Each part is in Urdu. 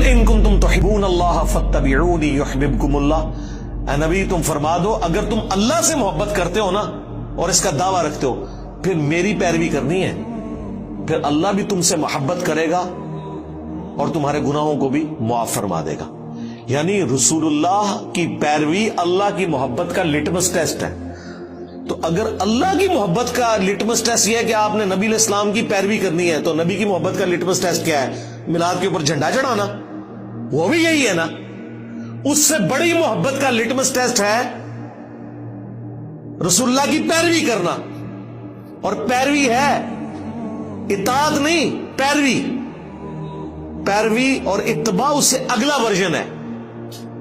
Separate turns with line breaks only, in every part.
قل ان کنتم تحبون اللہ فاتبعونی یحببکم اللہ، اے نبی تم فرما دو اگر تم اللہ سے محبت کرتے ہو نا اور اس کا دعویٰ رکھتے ہو پھر میری پیروی کرنی ہے، پھر اللہ بھی تم سے محبت کرے گا اور تمہارے گناہوں کو بھی معاف فرما دے گا۔ یعنی رسول اللہ کی پیروی اللہ کی محبت کا لٹمس ٹیسٹ ہے۔ تو اگر اللہ کی محبت کا لٹمس ٹیسٹ یہ ہے کہ آپ نے نبی علیہ السلام کی پیروی کرنی ہے، تو نبی کی محبت کا لٹمس ٹیسٹ کیا ہے؟ میلاد کے اوپر جھنڈا چڑھانا، وہ بھی یہی ہے نا۔ اس سے بڑی محبت کا لٹمس ٹیسٹ ہے رسول اللہ کی پیروی کرنا، اور پیروی ہے اطاعت نہیں، پیروی اور اتباع اس سے اگلا ورژن ہے۔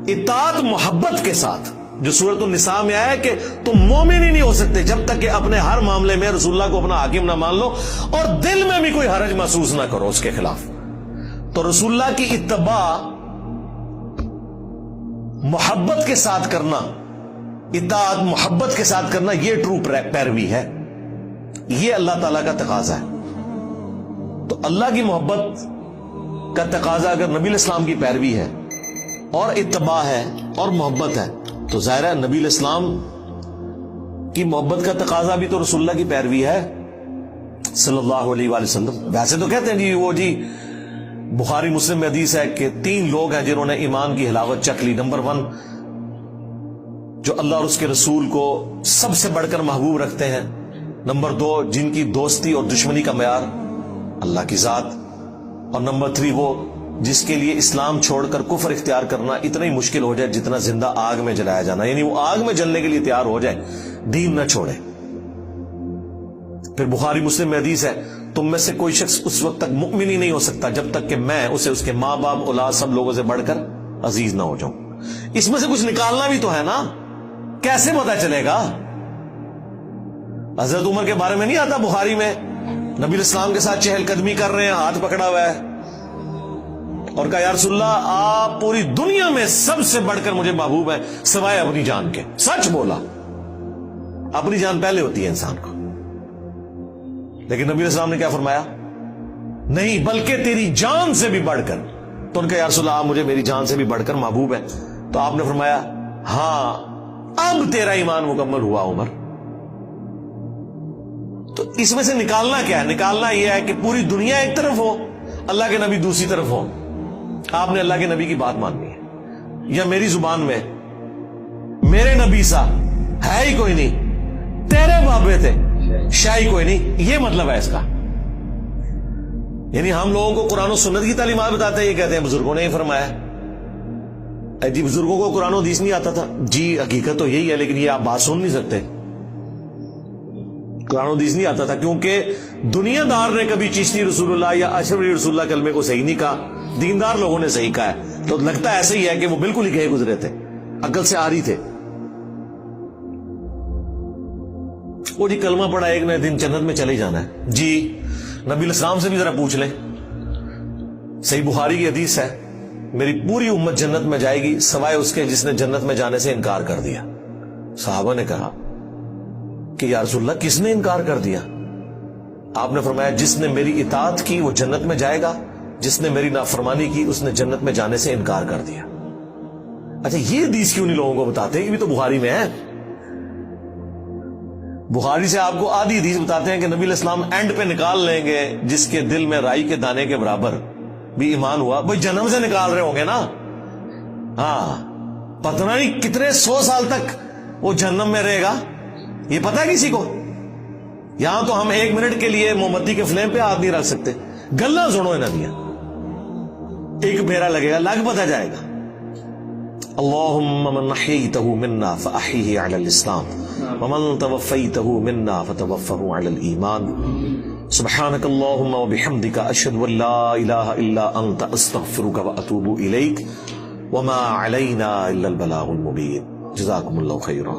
اطاعت محبت کے ساتھ، جو سورۃ النساء میں آیا ہے کہ تم مومن ہی نہیں ہو سکتے جب تک کہ اپنے ہر معاملے میں رسول اللہ کو اپنا حاکم نہ مان لو اور دل میں بھی کوئی حرج محسوس نہ کرو اس کے خلاف۔ تو رسول اللہ کی اتباع محبت کے ساتھ کرنا، اطاعت محبت کے ساتھ کرنا، یہ ٹرو پیروی ہے، یہ اللہ تعالیٰ کا تقاضا ہے۔ تو اللہ کی محبت کا تقاضا اگر نبی علیہ السلام کی پیروی ہے اور اتباع ہے اور محبت ہے، تو ظاہر ہے نبی علیہ السلام کی محبت کا تقاضا بھی تو رسول اللہ کی پیروی ہے صلی اللہ علیہ وآلہ وسلم۔ ویسے تو کہتے ہیں جی بخاری مسلم میں حدیث ہے کہ 3 لوگ ہیں جنہوں نے ایمان کی حلاوت چکھ لی۔ نمبر 1 جو اللہ اور اس کے رسول کو سب سے بڑھ کر محبوب رکھتے ہیں، نمبر 2 جن کی دوستی اور دشمنی کا معیار اللہ کی ذات، اور نمبر 3 وہ جس کے لیے اسلام چھوڑ کر کفر اختیار کرنا اتنا ہی مشکل ہو جائے جتنا زندہ آگ میں جلایا جانا، یعنی وہ آگ میں جلنے کے لیے تیار ہو جائے، دین نہ چھوڑے۔ پھر بخاری مسلم میں حدیث ہے تم میں سے کوئی شخص اس وقت تک مؤمن ہی نہیں ہو سکتا جب تک کہ میں اسے اس کے ماں باپ اولاد سب لوگوں سے بڑھ کر عزیز نہ ہو جاؤں۔ اس میں سے کچھ نکالنا بھی تو ہے نا، کیسے پتا چلے گا؟ حضرت عمر کے بارے میں نہیں آتا بخاری میں، نبی علیہ السلام کے ساتھ چہل قدمی کر رہے ہیں، ہاتھ پکڑا ہوا ہے، اور کہا یا رسول اللہ آپ پوری دنیا میں سب سے بڑھ کر مجھے محبوب ہیں سوائے اپنی جان کے۔ سچ بولا، اپنی جان پہلے ہوتی ہے انسان کو، لیکن نبی علیہ السلام نے کیا فرمایا؟ نہیں بلکہ تیری جان سے بھی بڑھ کر۔ تو ان کا یا رسول اللہ آپ مجھے میری جان سے بھی بڑھ کر محبوب ہے، تو آپ نے فرمایا ہاں اب تیرا ایمان مکمل ہوا عمر۔ تو اس میں سے نکالنا کیا ہے؟ نکالنا یہ ہے کہ پوری دنیا ایک طرف ہو، اللہ کے نبی دوسری طرف ہو، آپ نے اللہ کے نبی کی بات ماننی ہے، یا میری زبان میں میرے نبی سا ہے ہی کوئی نہیں، تیرے بابے تھے شاہی کوئی نہیں، یہ مطلب ہے اس کا۔ یعنی ہم لوگوں کو قرآن و سنت کی تعلیمات بتاتے ہیں، یہ کہتے ہیں بزرگوں نے ہی فرمایا۔ جی بزرگوں کو قرآن و حدیث نہیں آتا تھا؟ جی حقیقت تو یہی ہے، لیکن یہ آپ بات سن نہیں سکتے، قرآن و حدیث نہیں آتا تھا کیونکہ دنیا دار نے کبھی چشتی رسول اللہ یا اشرف علی رسول اللہ کلمے کو صحیح نہیں کہا، دیندار لوگوں نے صحیح کہا ہے۔ تو لگتا ایسے ہی ہے کہ وہ بالکل ہی کہے گزرے تھے، عقل سے آ رہی تھے۔ وہ جی کلمہ پڑھا ایک نہ دن جنت میں چلے جانا ہے، جی نبی علیہ السلام سے بھی ذرا پوچھ لیں، صحیح بخاری کی حدیث ہے میری پوری امت جنت میں جائے گی سوائے اس کے جس نے جنت میں جانے سے انکار کر دیا۔ صحابہ نے کہا کہ یا رسول اللہ کس نے انکار کر دیا؟ آپ نے فرمایا جس نے میری اطاعت کی وہ جنت میں جائے گا، جس نے میری نافرمانی کی اس نے جنت میں جانے سے انکار کر دیا۔ اچھا یہ حدیث کیوں نہیں لوگوں کو بتاتے؟ یہ بھی تو بخاری میں ہے۔ بخاری سے آپ کو آدھی حدیث بتاتے ہیں کہ نبی علیہ السلام اینڈ پہ نکال لیں گے جس کے دل میں رائی کے دانے کے برابر بھی ایمان ہوا، بھائی جنم سے نکال رہے ہوں گے نا، ہاں پتہ نہیں کتنے 100 سال تک وہ جہنم میں رہے گا، یہ پتہ ہے کسی کو؟ یہاں تو ہم 1 منٹ کے لیے موم بتی کے فلیم پہ ہاتھ نہیں رکھ سکتے، گلا سنو انہوں دیا، ایک پھیرا لگے گا لگ پتہ جائے گا۔ اللہم من احییتہ منا فاحیہ علی الاسلام ومن توفیتہ منا فتوفہ علی الایمان سبحانک اللہم وبحمدک اشہد ان لا الہ الا انت استغفرک واتوب الیک وما علینا الا البلاغ المبین۔ جزاکم اللہ خیرا۔